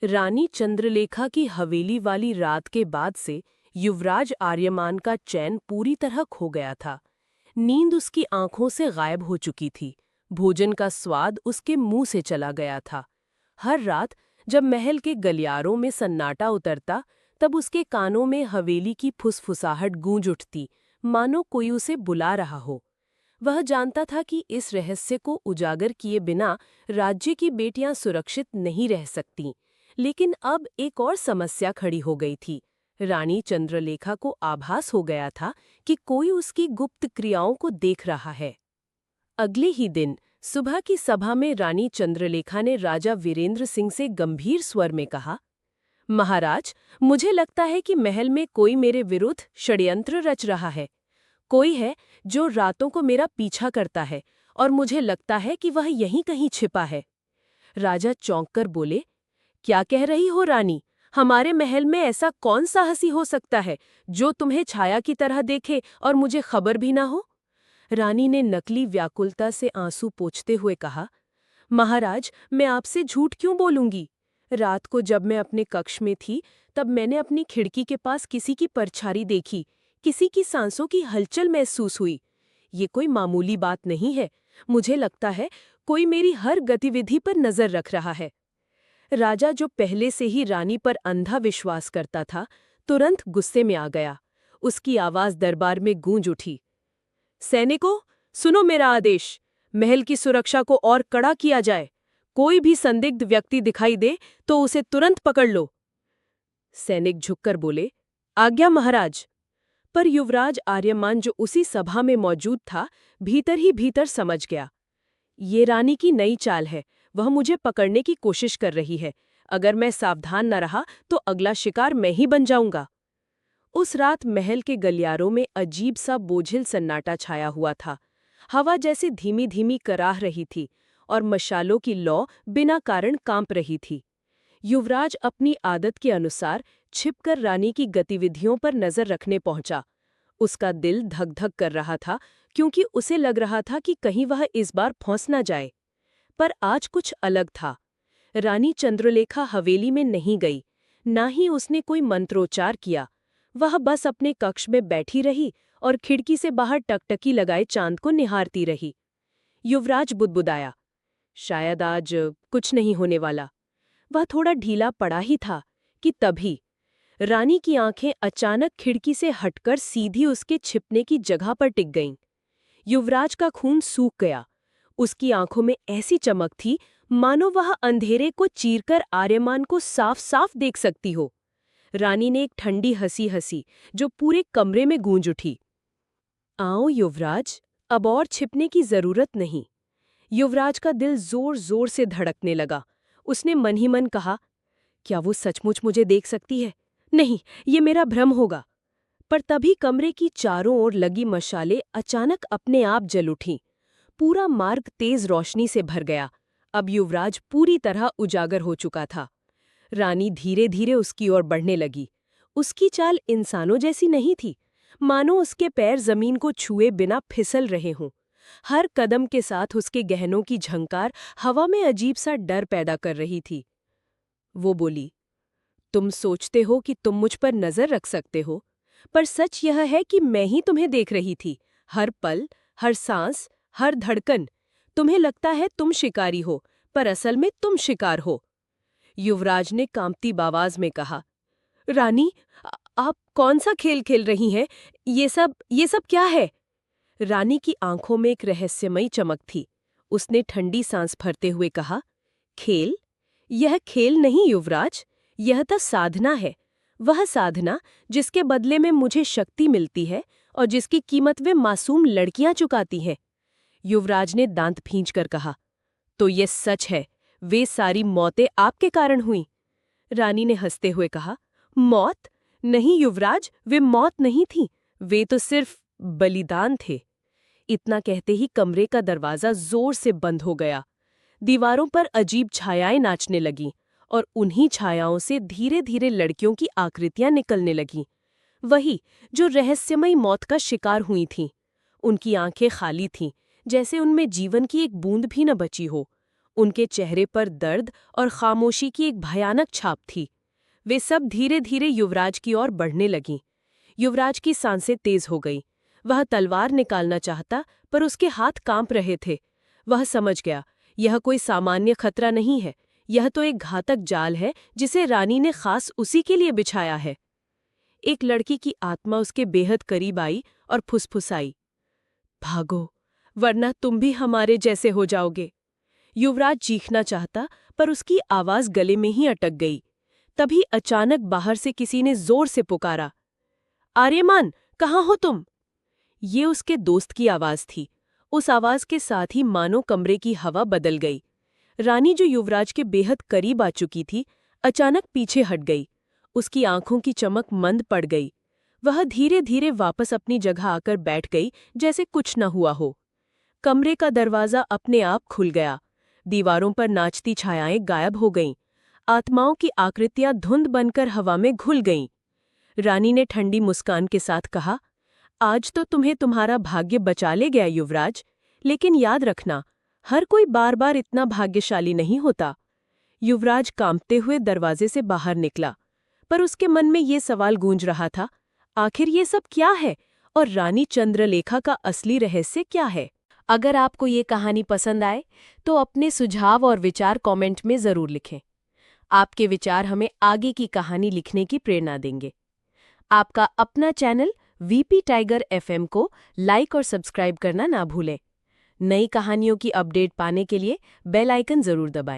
रानी चंद्रलेखा की हवेली वाली रात के बाद से युवराज आर्यमान का चैन पूरी तरह खो गया था। नींद उसकी आंखों से गायब हो चुकी थी। भोजन का स्वाद उसके मुंह से चला गया था। हर रात जब महल के गलियारों में सन्नाटा उतरता, तब उसके कानों में हवेली की फुसफुसाहट गूंज उठती, मानो कोई उसे बुला रहा हो। वह जानता था कि इस रहस्य को उजागर किए बिना राज्य की बेटियां सुरक्षित नहीं रह सकतीं। लेकिन अब एक और समस्या खड़ी हो गई थी। रानी चंद्रलेखा को आभास हो गया था कि कोई उसकी गुप्त क्रियाओं को देख रहा है। अगले ही दिन सुबह की सभा में रानी चंद्रलेखा ने राजा वीरेंद्र सिंह से गंभीर स्वर में कहा, महाराज, मुझे लगता है कि महल में कोई मेरे विरुद्ध षड्यंत्र रच रहा है। कोई है जो रातों को मेरा पीछा करता है और मुझे लगता है कि वह यहीं कहीं छिपा है। राजा चौंक कर बोले, क्या कह रही हो रानी? हमारे महल में ऐसा कौन साहसी हो सकता है जो तुम्हें छाया की तरह देखे और मुझे खबर भी ना हो? रानी ने नकली व्याकुलता से आंसू पोंछते हुए कहा, महाराज, मैं आपसे झूठ क्यों बोलूंगी? रात को जब मैं अपने कक्ष में थी, तब मैंने अपनी खिड़की के पास किसी की परछाई देखी, किसी की सांसों की हलचल महसूस हुई। ये कोई मामूली बात नहीं है। मुझे लगता है कोई मेरी हर गतिविधि पर नजर रख रहा है। राजा, जो पहले से ही रानी पर अंधा विश्वास करता था, तुरंत गुस्से में आ गया। उसकी आवाज दरबार में गूंज उठी, सैनिकों, सुनो मेरा आदेश। महल की सुरक्षा को और कड़ा किया जाए। कोई भी संदिग्ध व्यक्ति दिखाई दे तो उसे तुरंत पकड़ लो। सैनिक झुककर बोले, आज्ञा महाराज। पर युवराज आर्यमान, जो उसी सभा में मौजूद था, भीतर ही भीतर समझ गया, ये रानी की नई चाल है। वह मुझे पकड़ने की कोशिश कर रही है। अगर मैं सावधान न रहा तो अगला शिकार मैं ही बन जाऊंगा। उस रात महल के गलियारों में अजीब सा बोझिल सन्नाटा छाया हुआ था। हवा जैसे धीमी धीमी कराह रही थी और मशालों की लौ बिना कारण कांप रही थी। युवराज अपनी आदत के अनुसार छिपकर रानी की गतिविधियों पर नजर रखने पहुंचा। उसका दिल धक धक कर रहा था, क्योंकि उसे लग रहा था कि कहीं वह इस बार फंस न जाए। पर आज कुछ अलग था। रानी चंद्रलेखा हवेली में नहीं गई, ना ही उसने कोई मंत्रोच्चार किया। वह बस अपने कक्ष में बैठी रही और खिड़की से बाहर टकटकी लगाए चांद को निहारती रही। युवराज बुदबुदाया, शायद आज कुछ नहीं होने वाला। वह थोड़ा ढीला पड़ा ही था कि तभी रानी की आंखें अचानक खिड़की से हटकर सीधी उसके छिपने की जगह पर टिक गईं। युवराज का खून सूख गया। उसकी आंखों में ऐसी चमक थी मानो वह अंधेरे को चीरकर आर्यमान को साफ साफ देख सकती हो। रानी ने एक ठंडी हंसी हंसी, जो पूरे कमरे में गूंज उठी। आओ युवराज, अब और छिपने की जरूरत नहीं। युवराज का दिल जोर जोर से धड़कने लगा। उसने मन ही मन कहा, क्या वो सचमुच मुझे देख सकती है? नहीं, ये मेरा भ्रम होगा। पर तभी कमरे की चारों ओर लगी मशालें अचानक अपने आप जल उठीं। पूरा मार्ग तेज रोशनी से भर गया। अब युवराज पूरी तरह उजागर हो चुका था। रानी धीरे धीरे उसकी ओर बढ़ने लगी। उसकी चाल इंसानों जैसी नहीं थी, मानो उसके पैर जमीन को छुए बिना फिसल रहे हों। हर कदम के साथ उसके गहनों की झंकार हवा में अजीब सा डर पैदा कर रही थी। वो बोली, तुम सोचते हो कि तुम मुझ पर नजर रख सकते हो, पर सच यह है कि मैं ही तुम्हें देख रही थी। हर पल, हर सांस, हर धड़कन। तुम्हें लगता है तुम शिकारी हो, पर असल में तुम शिकार हो। युवराज ने कांपती आवाज में कहा, रानी, आप कौन सा खेल खेल रही हैं? ये सब क्या है? रानी की आंखों में एक रहस्यमयी चमक थी। उसने ठंडी सांस भरते हुए कहा, खेल? यह खेल नहीं युवराज, यह तो साधना है। वह साधना जिसके बदले में मुझे शक्ति मिलती है और जिसकी कीमत वे मासूम लड़कियां चुकाती हैं। युवराज ने दांत भींचकर कहा, तो ये सच है, वे सारी मौतें आपके कारण हुईं? रानी ने हंसते हुए कहा, मौत? नहीं युवराज, वे मौत नहीं थी, वे तो सिर्फ बलिदान थे। इतना कहते ही कमरे का दरवाजा जोर से बंद हो गया। दीवारों पर अजीब छायाएं नाचने लगीं और उन्हीं छायाओं से धीरे धीरे लड़कियों की आकृतियां निकलने लगीं, वही जो रहस्यमयी मौत का शिकार हुई थीं। उनकी आंखें खाली थीं, जैसे उनमें जीवन की एक बूंद भी न बची हो। उनके चेहरे पर दर्द और खामोशी की एक भयानक छाप थी। वे सब धीरे धीरे युवराज की ओर बढ़ने लगीं। युवराज की सांसें तेज हो गईं। वह तलवार निकालना चाहता, पर उसके हाथ कांप रहे थे। वह समझ गया, यह कोई सामान्य खतरा नहीं है, यह तो एक घातक जाल है जिसे रानी ने खास उसी के लिए बिछाया है। एक लड़की की आत्मा उसके बेहद करीब आई और फुसफुसाई, भागो, वरना तुम भी हमारे जैसे हो जाओगे। युवराज चीखना चाहता, पर उसकी आवाज गले में ही अटक गई। तभी अचानक बाहर से किसी ने जोर से पुकारा, आर्यमान, कहाँ हो तुम? ये उसके दोस्त की आवाज थी। उस आवाज के साथ ही मानो कमरे की हवा बदल गई। रानी, जो युवराज के बेहद करीब आ चुकी थी, अचानक पीछे हट गई। उसकी आंखों की चमक मंद पड़ गई। वह धीरे धीरे वापस अपनी जगह आकर बैठ गई, जैसे कुछ न हुआ हो। कमरे का दरवाजा अपने आप खुल गया। दीवारों पर नाचती छायाएं गायब हो गईं। आत्माओं की आकृतियां धुंध बनकर हवा में घुल गईं। रानी ने ठंडी मुस्कान के साथ कहा, आज तो तुम्हें तुम्हारा भाग्य बचा ले गया युवराज, लेकिन याद रखना, हर कोई बार बार इतना भाग्यशाली नहीं होता। युवराज कांपते हुए दरवाजे से बाहर निकला, पर उसके मन में ये सवाल गूंज रहा था, आखिर ये सब क्या है और रानी चंद्रलेखा का असली रहस्य क्या है? अगर आपको ये कहानी पसंद आए तो अपने सुझाव और विचार कमेंट में ज़रूर लिखें। आपके विचार हमें आगे की कहानी लिखने की प्रेरणा देंगे। आपका अपना चैनल वीपी टाइगर एफएम को लाइक और सब्सक्राइब करना ना भूलें। नई कहानियों की अपडेट पाने के लिए बेल आइकन ज़रूर दबाएं।